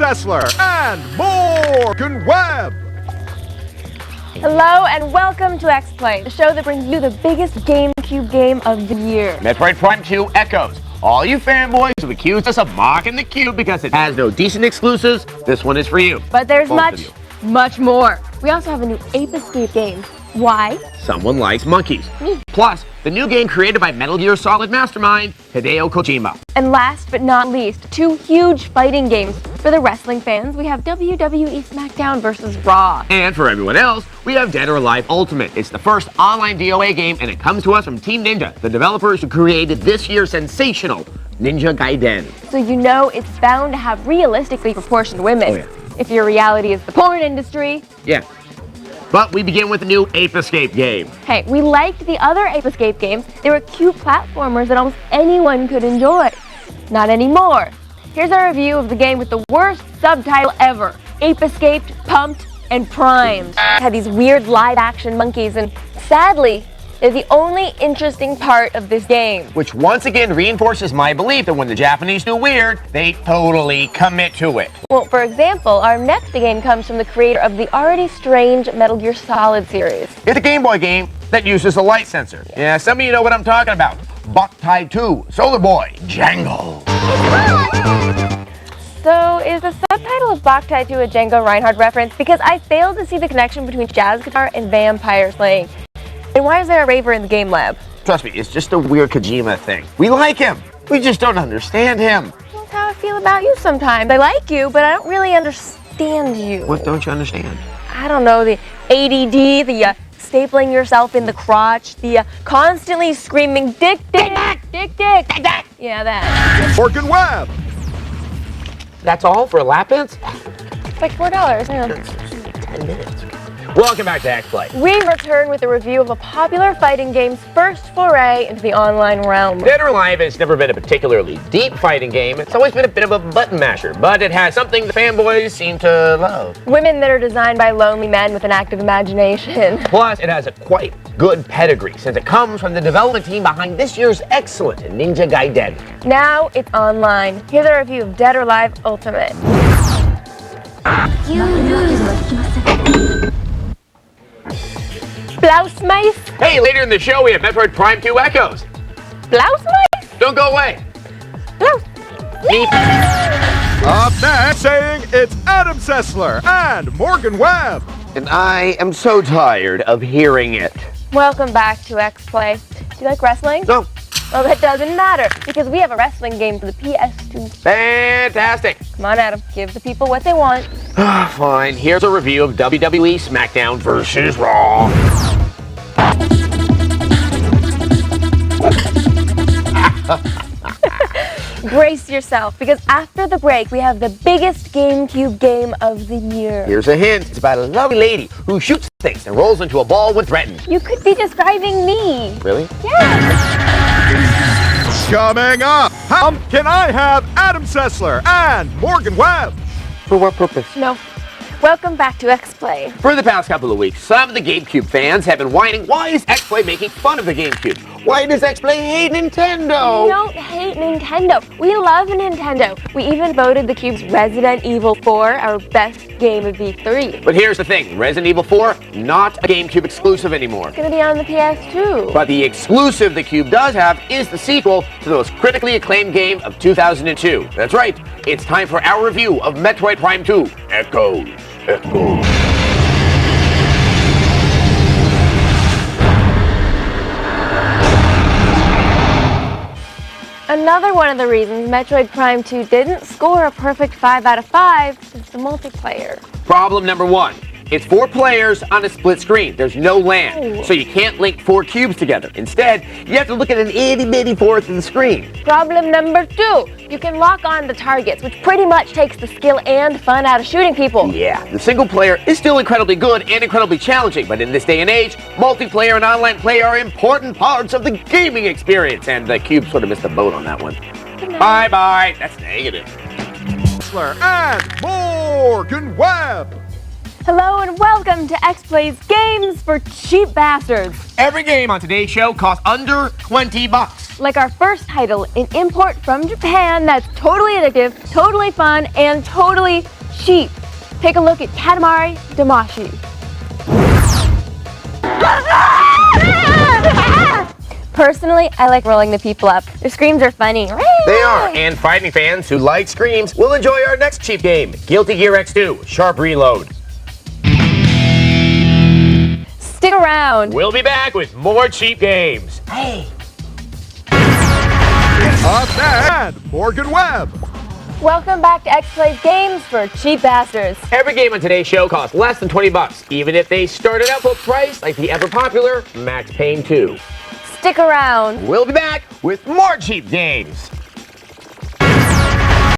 Sessler and Morgan Webb. Hello and welcome to Xplay, the show that brings you the biggest GameCube game of the year. Metroid Prime 2 Echoes. All you fanboys who accused us of mocking the Cube because it has no decent exclusives, this one is for you. But there's much more. We also have a new Ape Escape game. Why? Someone likes monkeys. Me. Plus, the new game created by Metal Gear Solid mastermind Hideo Kojima. And last but not least, two huge fighting games. For the wrestling fans, we have WWE SmackDown vs. Raw. And for everyone else, we have Dead or Alive Ultimate. It's the first online DOA game, and it comes to us from Team Ninja, the developers who created this year's sensational Ninja Gaiden. So you know it's bound to have realistically proportioned women. Oh, yeah. If your reality is the porn industry. Yeah. But we begin with the new Ape Escape game. Hey, we liked the other Ape Escape games. They were cute platformers that almost anyone could enjoy. Not anymore. Here's our review of the game with the worst subtitle ever. Ape Escaped, Pumped, and Primed. It had these weird live-action monkeys, and sadly, they're the only interesting part of this game. Which once again reinforces my belief that when the Japanese do weird, they totally commit to it. Well, for example, our next game comes from the creator of the already strange Metal Gear Solid series. It's a Game Boy game that uses a light sensor. Yeah, some of you know what I'm talking about. Boktai 2, Solar Boy, Jangle. So, is the subtitle of Boktai 2 a Django Reinhardt reference? Because I failed to see the connection between jazz guitar and vampire slaying. And why is there a raver in the game lab? Trust me, it's just a weird Kojima thing. We like him. We just don't understand him. That's how I feel about you sometimes. I like you, but I don't really understand you. What don't you understand? I don't know, the ADD, the stapling yourself in the crotch, the constantly screaming, dick, dick, dick, dick, dick, dick. Yeah, that. Morgan Webb. That's all for a lap dance? It's like $4, yeah. 10 minutes. Welcome back to Xplay. We return with a review of a popular fighting game's first foray into the online realm. Dead or Alive has never been a particularly deep fighting game. It's always been a bit of a button masher, but it has something the fanboys seem to love. Women that are designed by lonely men with an active imagination. Plus, it has a quite good pedigree, since it comes from the development team behind this year's excellent Ninja Gaiden. Now it's online. Here's a review of Dead or Alive Ultimate. Blouse mice? Hey, later in the show we have Metroid Prime 2 Echoes. Blouse mice? Don't go away. Blouse. Up next, saying it's Adam Sessler and Morgan Webb. And I am so tired of hearing it. Welcome back to Xplay. Do you like wrestling? No. Well, that doesn't matter, because we have a wrestling game for the PS2. Fantastic. Come on, Adam. Give the people what they want. Fine. Here's a review of WWE SmackDown vs. Raw. Brace yourself, because after the break, we have the biggest GameCube game of the year. Here's a hint. It's about a lovely lady who shoots things and rolls into a ball when threatened. You could be describing me. Really? Yes. Coming up, how can I have Adam Sessler and Morgan Webb? For what purpose? No. Welcome back to Xplay. For the past couple of weeks, some of the GameCube fans have been whining, why is Xplay making fun of the GameCube? Why does Xplay hate Nintendo? We don't hate Nintendo. We love Nintendo. We even voted the Cube's Resident Evil 4 our best game of E3. But here's the thing, Resident Evil 4, not a GameCube exclusive anymore. It's gonna be on the PS2. But the exclusive the Cube does have is the sequel to the most critically acclaimed game of 2002. That's right, it's time for our review of Metroid Prime 2, Echoes. Echoes. Another one of the reasons Metroid Prime 2 didn't score a perfect 5 out of 5 is the multiplayer. Problem number 1. It's 4 players on a split screen. There's no LAN, so you can't link 4 cubes together. Instead, you have to look at an itty-bitty fourth of the screen. Problem number 2. You can lock on the targets, which pretty much takes the skill and fun out of shooting people. Yeah, the single player is still incredibly good and incredibly challenging, but in this day and age, multiplayer and online play are important parts of the gaming experience, and the Cube sort of missed the boat on that one. Bye-bye. That's negative. Sessler and Morgan Webb. Hello and welcome to Xplay's Games for Cheap Bastards. Every game on today's show costs under $20. Like our first title, an import from Japan that's totally addictive, totally fun, and totally cheap. Take a look at Katamari Damacy. Personally, I like rolling the people up. Their screams are funny. They are, and fighting fans who like screams will enjoy our next cheap game, Guilty Gear X2, Sharp Reload. Stick around. We'll be back with more cheap games. Hey! Up next, and Morgan Webb. Welcome back to Xplay's Games for Cheap Bastards. Every game on today's show costs less than $20, even if they started out full price like the ever-popular Max Payne 2. Stick around. We'll be back with more cheap games.